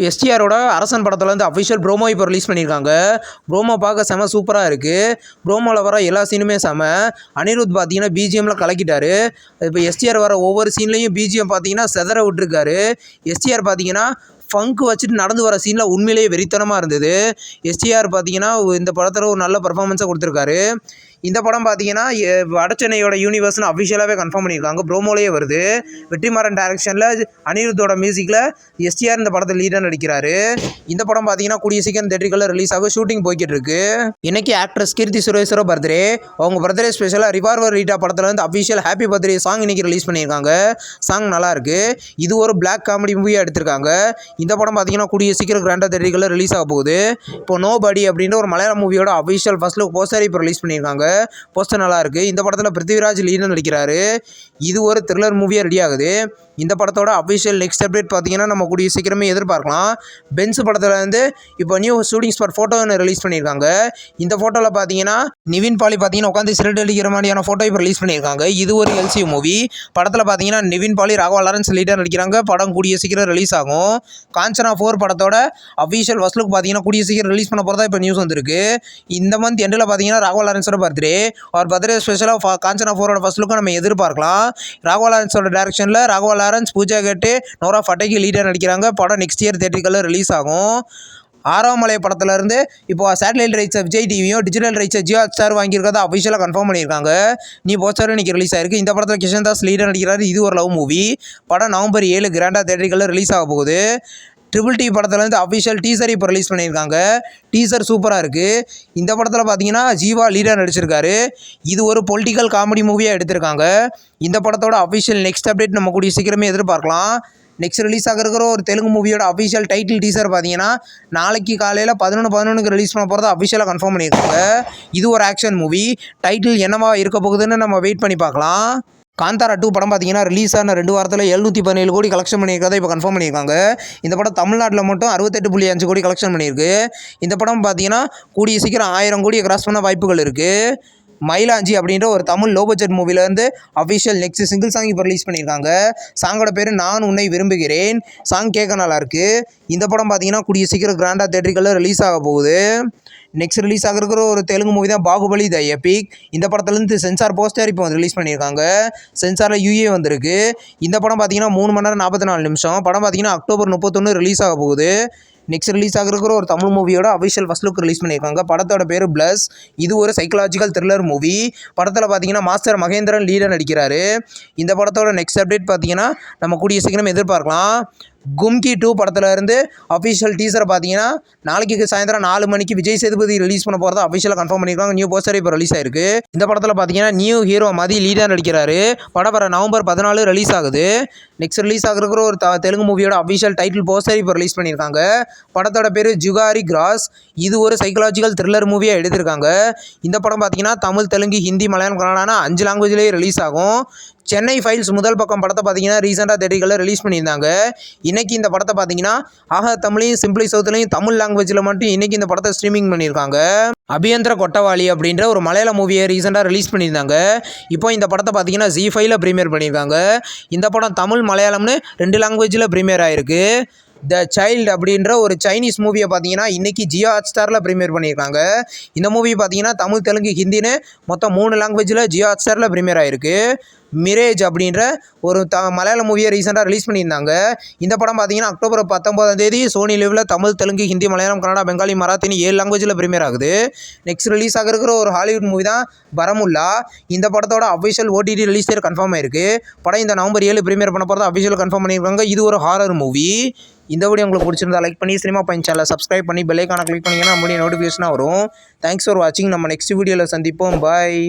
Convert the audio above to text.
எஸ்டிஆரோட அரசன் படத்தில் வந்து அஃபிஷியல் ப்ரோமோ இப்போ ரிலீஸ் பண்ணியிருக்காங்க. ப்ரோமோ பார்க்க செம சூப்பராக இருக்குது. ப்ரோமோவில் வர எல்லா சீனுமே செம. அனிருத் பார்த்தீங்கன்னா பிஜிஎம்மில் கலக்கிட்டாரு. இப்போ எஸ்டிஆர் வர ஒவ்வொரு சீன்லேயும் பிஜிஎம் பார்த்தீங்கன்னா செதற விட்டுருக்காரு. எஸ்டிஆர் பார்த்தீங்கன்னா ஃபங்க் வச்சுட்டு நடந்து வர சீனில் உண்மையிலேயே வெறித்தனமாக இருந்தது. எஸ்டிஆர் பார்த்தீங்கன்னா இந்த படத்தில் ஒரு நல்ல பர்ஃபார்மன்ஸை கொடுத்துருக்காரு. இந்த படம் பார்த்தீங்கன்னா வடச்சென்னையோட யூனிவர்ஸ்னு அஃபிஷியலாகவே கன்ஃபார்ம் பண்ணியிருக்காங்க. ப்ரோமோலேயே வருது. வெற்றிமாறன் டைரக்ஷனில் அனிருத்தோட மியூசிக்கில் எஸ்டிஆர் இந்த படத்தில் லீடாக நடிக்கிறாரு. இந்த படம் பார்த்தீங்கன்னா கூடிய சீக்கிரம் தியேட்டருக்குள்ள ரிலீஸ் ஆகும். ஷூட்டிங் போய்கிட்டு இருக்கு. இன்னைக்கு ஆக்ட்ரஸ் கீர்த்தி சுரேஷோட பர்த்டே. அவங்க பர்த்டே ஸ்பெஷலாக ரிவால்வர் ரீட்டா படத்தில் வந்து அஃபிஷியல் ஹாப்பி பர்த்டே சாங் இன்னைக்கு ரிலீஸ் பண்ணியிருக்காங்க. சாங் நல்லா இருக்கு. இது ஒரு பிளாக் காமெடி மூவியாக எடுத்திருக்காங்க. இந்த படம் பார்த்தீங்கன்னா கூடிய சீக்கிரம் கிராண்டாக தியேட்டருக்குள்ள ரிலீஸ் ஆக போகுது. இப்போ நோபடி அப்படின்ற ஒரு மலையாள மூவியோட அஃபிஷியல் ஃபர்ஸ்ட் லுக் போஸ்டர் இப்போ ரிலீஸ் பண்ணியிருக்காங்க. போஸ்டர் நல்லா இருக்கு. இந்த படத்தில் பிருத்திவிராஜ் லீடர் நடிக்கிறாரு. இது ஒரு த்ரில்லர் மூவியாக ரெடி ஆகுது. இந்த படத்தோட அஃபிஷியல் நெக்ஸ்ட் அப்டேட் பார்த்தீங்கன்னா நம்ம கூடிய சீக்கிரமே எதிர்பார்க்கலாம். பென்ஸ் படத்தில் வந்து இப்போ நியூ ஷூட்டிங் ஸ்பாட் ஃபோட்டோ ஒன்று ரிலீஸ் பண்ணியிருக்காங்க. இந்த ஃபோட்டோவில் பார்த்தீங்கன்னா நிவின் பாலி பார்த்தீங்கன்னா உட்காந்து சிரட் அடிக்கிற மாதிரியான ஃபோட்டோ இப்போ ரிலீஸ் பண்ணியிருக்காங்க. இது ஒரு எல்சியூ மூவி. படத்தில் பார்த்தீங்கன்னா நிவின் பாலி ராகவா லாரன்ஸ் லீடர் நடிக்கிறாங்க. படம் கூடிய சீக்கிரம் ரிலீஸ் ஆகும். காஞ்சனா 4 படத்தோட அஃபிஷியல் ஃபர்ஸ்ட் லுக் பார்த்தீங்கன்னா கூடிய சீக்கிரம் ரிலீஸ் பண்ண போகிறதா இப்போ நியூஸ் வந்திருக்கு. இந்த மந்த் எண்டில் பார்த்தீங்கன்னா ராகவா லாரன்ஸோட பர்த்டே. அவர் பர்த்டே ஸ்பெஷலாக காஞ்சனா 4ஓட ஃபர்ஸ்ட் லுக்கை நம்ம எதிர்பார்க்கலாம். ராகவா லாரன்ஸோட டைரக்ஷனில் ராகவா லாரன்ஸ், பூஜா கெட்டு, நோரா ஃபட்டேகி லீடர் நடிக்கிறாங்க. படம் நெக்ஸ்ட் இயர் தியேட்டருக்குள்ள ரிலீஸ் ஆகும். ஆறாம் மலை படத்துலேருந்து இப்போ சேட்டலைட் ரைட்ஸை விஜய் டிவியும் டிஜிட்டல் ரைட்ஸை ஜியோ ஹாட்ஸ்டார் வாங்கியிருக்கிறதா அஃபிஷியலாக கன்ஃபார்ம் பண்ணியிருக்காங்க. போஸ்டர் இன்னைக்கு ரிலீஸ் ஆயிருக்கு. இந்த படத்தில் கிஷன் தாஸ் லீடர் நடிக்கிறாரு. இது ஒரு லவ் மூவி. படம் நவம்பர் 7 கிராண்டாக தியேட்டருக்குள்ள ரிலீஸ் ஆக போகுது. ட்ரிபிள் டி படத்துலேருந்து அஃபிஷியல் டீசர் இப்போ ரிலீஸ் பண்ணியிருக்காங்க. டீசர் சூப்பராக இருக்குது. இந்த படத்தில் பார்த்தீங்கன்னா ஜீவா லீடர் நடிச்சிருக்காரு. இது ஒரு பொலிட்டிக்கல் காமெடி மூவியாக எடுத்திருக்காங்க. இந்த படத்தோட அஃபிஷியல் நெக்ஸ்ட் அப்டேட் நம்ம கூடிய சீக்கிரமே எதிர்பார்க்கலாம். நெக்ஸ்ட் ரிலீஸ் ஆகிருக்கிற ஒரு தெலுங்கு மூவியோட அஃபிஷியல் டைட்டில் டீசர் பார்த்தீங்கன்னா நாளைக்கு காலையில் 11:11 ரிலீஸ் பண்ண போகிறத அஃபிஷியலாக கன்ஃபார்ம் பண்ணியிருக்காங்க. இது ஒரு ஆக்ஷன் மூவி. டைட்டில் என்னவா இருக்க போகுதுன்னு நம்ம வெயிட் பண்ணி பார்க்கலாம். காந்தாரா 2 படம் பார்த்தீங்கன்னா ரிலீஸ் ஆன 2 வாரத்தில் 717 கோடி கலெக்ஷன் பண்ணியிருக்கிறத இப்போ கன்ஃபார்ம் பண்ணியிருக்காங்க. இந்த படம் தமிழ்நாட்டில் மட்டும் 68.5 கோடி கலெக்ஷன் பண்ணியிருக்கு. இந்த படம் பார்த்தீங்கன்னா கூடிய சீக்கிரம் 1000 கோடியை கிராஸ் பண்ண வாய்ப்புகள் இருக்குது. மயிலாஞ்சி அப்படின்ற ஒரு தமிழ் லோ பட்ஜெட் மூவிலேருந்து அஃபிஷியல் நெக்ஸ்ட் சிங்கிள் சாங் இப்போ ரிலீஸ் பண்ணியிருக்காங்க. சாங்கோட பேர் நான் உன்னை விரும்புகிறேன். சாங் கேட்க நல்லாயிருக்கு. இந்த படம் பார்த்தீங்கன்னா கூடிய சீக்கிரம் கிராண்டாக தியேட்டருக்குள்ள ரிலீஸ் ஆக போகுது. நெக்ஸ்ட் ரிலீஸ் ஆகிருக்கிற ஒரு தெலுங்கு மூவி தான் பாகுபலி த எபிக். இந்த படத்துலேருந்து சென்சார் போஸ்டர் இப்போ வந்து ரிலீஸ் பண்ணியிருக்காங்க. சென்சாரில் யூஏ வந்திருக்கு. இந்த படம் பார்த்தீங்கன்னா 3 மணி நேரம் 44 நிமிஷம். படம் பார்த்தீங்கன்னா அக்டோபர் 31 ரிலீஸ் ஆக போகுது. நெக்ஸ்ட் ரிலீஸ் ஆகிருக்கிற ஒரு தமிழ் மூவியோட அஃபிஷியல் ஃபர்ஸ்ட் லுக் ரிலீஸ் பண்ணியிருக்காங்க. படத்தோட பேர் பிளஸ். இது ஒரு சைக்கலாஜிக்கல் த்ரில்லர் மூவி. படத்தில் பார்த்தீங்கன்னா மாஸ்டர் மகேந்திரன் லீடர் நடிக்கிறாரு. இந்த படத்தோட நெக்ஸ்ட் அப்டேட் பார்த்தீங்கன்னா நம்ம கூடிய சீக்கிரம் எதிர்பார்க்கலாம். கும்கி 2 படத்தில் இருந்து அஃபிஷியல் டீசரை பார்த்தீங்கன்னா நாளைக்கு சாயந்தரம் 4 மணிக்கு விஜய் சேதுபதி ரிலீஸ் பண்ண போகிறத அஃபிஷியலாக கன்ஃபார்ம் பண்ணியிருக்காங்க. நியூ போஸ்டர் இப்போ ரிலீஸ் ஆயிருக்கு. இந்த படத்தில் பார்த்தீங்கன்னா நியூ ஹீரோ மதி லீடர் நடிக்கிறாரு. படம் வர நவம்பர் 14 ரிலீஸ் ஆகுது. நெக்ஸ்ட் ரிலீஸ் ஆகிருக்கிற ஒரு தெலுங்கு மூவியோட அஃபிஷியல் டைட்டில் போஸ்டர் இப்போ ரிலீஸ் பண்ணியிருக்காங்க. படத்தோட பேர் ஜுகாரி கிராஸ். இது ஒரு சைக்கலாஜிக்கல் த்ரில்லர் மூவியாக எடுத்திருக்காங்க. இந்த படம் பார்த்தீங்கன்னா தமிழ், தெலுங்கு, ஹிந்தி, மலையாளம், கன்னடான 5 லாங்குவேஜ்லேயே ரிலீஸ் ஆகும். சென்னை ஃபைல்ஸ் முதல் பக்கம் படத்தை பார்த்தீங்கன்னா ரீசெண்டாக தியேட்டருக்குள்ள ரிலீஸ் பண்ணியிருந்தாங்க. இன்றைக்கி இந்த படத்தை பார்த்தீங்கன்னா ஆஹா தமிழையும் சிம்பிளி சவுத்துலையும் தமிழ் லாங்குவேஜில் மட்டும் இன்றைக்கி இந்த படத்தை ஸ்ட்ரீமிங் பண்ணியிருக்காங்க. அபியந்திர கொட்டவாளி அப்படின்ற ஒரு மலையாள மூவியை ரீசெண்டாக ரிலீஸ் பண்ணியிருந்தாங்க. இப்போ இந்த படத்தை பார்த்தீங்கன்னா ஜி5ல ப்ரீமியர் பண்ணியிருக்காங்க. இந்த படம் தமிழ், மலையாளம்னு 2 லாங்குவேஜில் ப்ரீமியர் ஆகிருக்கு. த சைல்டு அப்படின்ற ஒரு சைனீஸ் மூவியை பார்த்தீங்கன்னா இன்றைக்கி ஜியோ ஹாட்ஸ்டாரில் ப்ரீமியர் பண்ணியிருக்காங்க. இந்த மூவி பார்த்தீங்கன்னா தமிழ், தெலுங்கு, ஹிந்தின்னு மொத்தம் 3 லாங்குவேஜில் ஜியோ ஹாட்ஸ்டாரில் ப்ரீமியர் ஆகிருக்கு. மிரேஜ் அப்படின்ற ஒரு மலையாள மூவியை ரீசெண்டாக ரிலீஸ் பண்ணியிருந்தாங்க. இந்த படம் பார்த்தீங்கன்னா அக்டோபர் 19 சோனி லிவ்வில் தமிழ், தெலுங்கு, ஹிந்தி, மலையாளம், கன்னடா, பெங்காலி, மராத்தின்னு 7 லாங்குவேஜில் ப்ரீமியர் ஆகுது. நெக்ஸ்ட் ரிலீஸ் ஆகிருக்கிற ஒரு ஹாலிவுட் மூவி தான் பரமுல்லா. இந்த படத்தோட official OTT release date confirm ஆயிருக்கு. படம் இந்த நவம்பர் 7 ப்ரீமியர் பண்ண போகிறத அஃபிஷியல் கன்ஃபார்ம் பண்ணியிருக்காங்க. இது ஒரு ஹாரர் மூவி. இந்த வீடியோ உங்களுக்கு பிடிச்சிருந்தா லைக் பண்ணி சினிமா பாயிண்ட் சேனலை சப்ஸ்கிரைப் பண்ணி பெல் ஐகானை கிளிக் பண்ணிங்கன்னா நம்மளுடைய நோட்டிஃபிகேஷனாக வரும். தேங்க்ஸ் ஃபார் வாட்சிங். நம்ம நெக்ஸ்ட் வீடியோவில் சந்திப்போம். பாய்.